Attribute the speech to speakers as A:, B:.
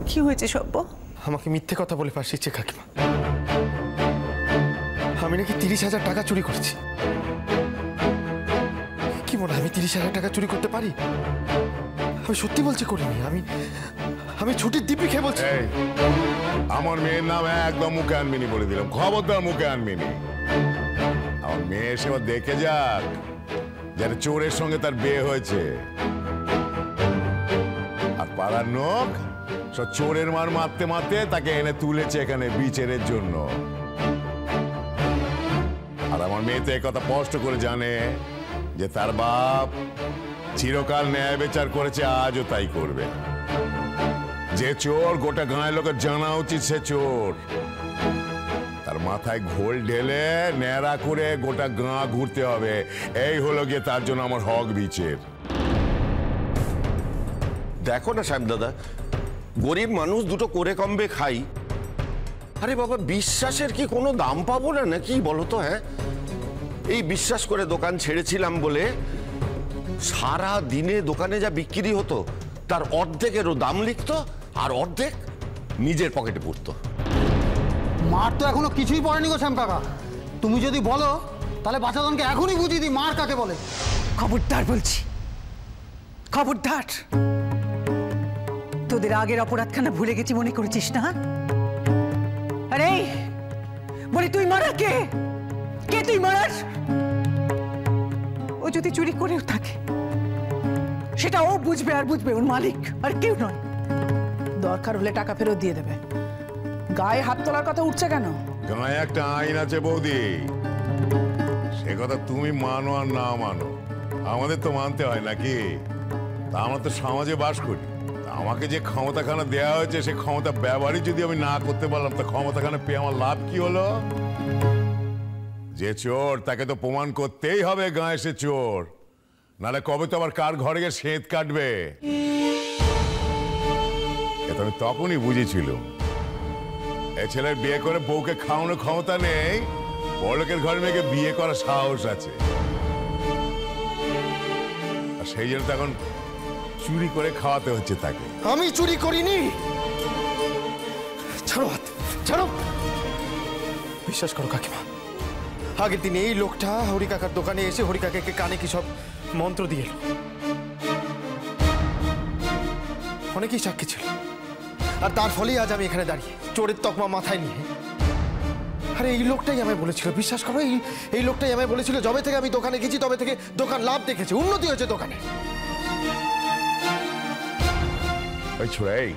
A: কি হয়েছে সব্য?
B: আমাকে মিথ্যে কথা বলে ফাঁসিয়েছে কাকিমা। আমি নাকি 30,000 টাকা চুরি করেছি। কি মনে হয় আমি 30,000 টাকা চুরি করতে পারি? আমি সত্যি বলছি করিনি। আমি ছুটির দিব্যি খেয়ে বলছি।
C: আমার মেয়ের নাম একদম মুখে আনবিনি বলে দিলাম, খবরদার মুখে আনবিনি। আমার মেয়ে এসে দেখে যাক যারা চোরের সঙ্গে তার বিয়ে হয়েছে। আর পাড়ার লোক সব চোরের মার মারতে মারতে তাকে এনে তুলেছে এখানে বিচারের জন্য। আর আমার মেয়ে তো একথা স্পষ্ট করে জানে যে তার বাপ চিরকাল ন্যায় বিচার করেছে, আজও তাই করবে। যে চোর গোটা গাঁয়ের লোকের জানা উচিত সে চোর। তার মাথায় ঘোল ঢেলে ন্যাড়া করে গোটা গাঁ ঘুরতে হবে। এই হলো গিয়ে তার জন্য আমার হক বিচার।
D: দেখো না সাহেব দাদা, গরিব মানুষ দুটো করে কমবে খাই। আরে বাবা, বিশ্বাসের কি কোনো দাম পাবো না নাকি বলো তো? হ্যাঁ, এই বিশ্বাস করে দোকান ছেড়েছিলাম বলে সারা দিনে দোকানে যা বিক্রি হতো তার অর্ধেকেরও দাম লিখতো আর অর্ধেক নিজের পকেটে পড়তো।
E: মার তো এখনো কিছুই পড়েনি গো শ্যাম কাকা। তুমি যদি বলো তাহলে বাচ্চাদনকে এখনই বুঝিয়ে দিই মার কাকে বলে।
A: খবরদার বলছি, খবরদার। তোদের আগের অপরাধখানা ভুলে গেছি মনে করেছিস না? আরে বলি, তুই মারার কে? কে তুই মারার? ও যদি চুরি করেও থাকে সেটা ও বুঝবে, আর বুঝবে ওর মালিক, আর কেউ নয়।
F: দরকার হলে টাকা ফেরত দিয়ে দেবে। গায়ে হাত তোলার কথা উঠছে কেন?
C: গায়ে একটা আইন আছে বৌদি, সে কথা তুমি মানো আর না মানো, আমাদের তো মানতে হয় নাকি? তা আমরা তো সমাজে বাস করি। আমাকে যে ক্ষমতাখানা দেওয়া হয়েছে সে ক্ষমতা ব্যবহারই যদি আমি না করতে পারলাম, তা ক্ষমতাখানা পেয়ে আমার লাভ কি হলো? যে চোর তাকে তো প্রমাণ করতেই হবে গায়ে সে চোর, নাহলে কবে তো আবার কার ঘরে গিয়ে সেঁত কাটবে। এটা আমি তখনই বুঝেছিলাম এই ছেলের বিয়ে করে বউকে খাওয়ানোর ক্ষমতা নেই, বড়লোকের ঘরে মেয়েকে বিয়ে করার সাহস আছে। আর সেই জন্য তখন চুরি করে খাওয়াতে হচ্ছে তাকে।
B: আমি চুরি করিনি। ছাড়ো হাত, ছাড়ো। বিশ্বাস করো কাকিমা, আগের দিন এই লোকটা হরি কাকার দোকানে এসে হরি কাকাকে কানে কি সব মন্ত্র দিয়ে এলো। অনেকেই সাক্ষী ছিল, আর তার ফলেই আজ আমি এখানে দাঁড়িয়ে চোরের তকমা মাথায় নিয়ে। আরে এই লোকটাই আমায় বলেছিল, বিশ্বাস করো, এই লোকটাই আমায় বলেছিল যবে থেকে আমি দোকানে গেছি তবে থেকে দোকান লাভ দেখেছে, উন্নতি হয়েছে দোকানে।
C: ওই ছোড়াই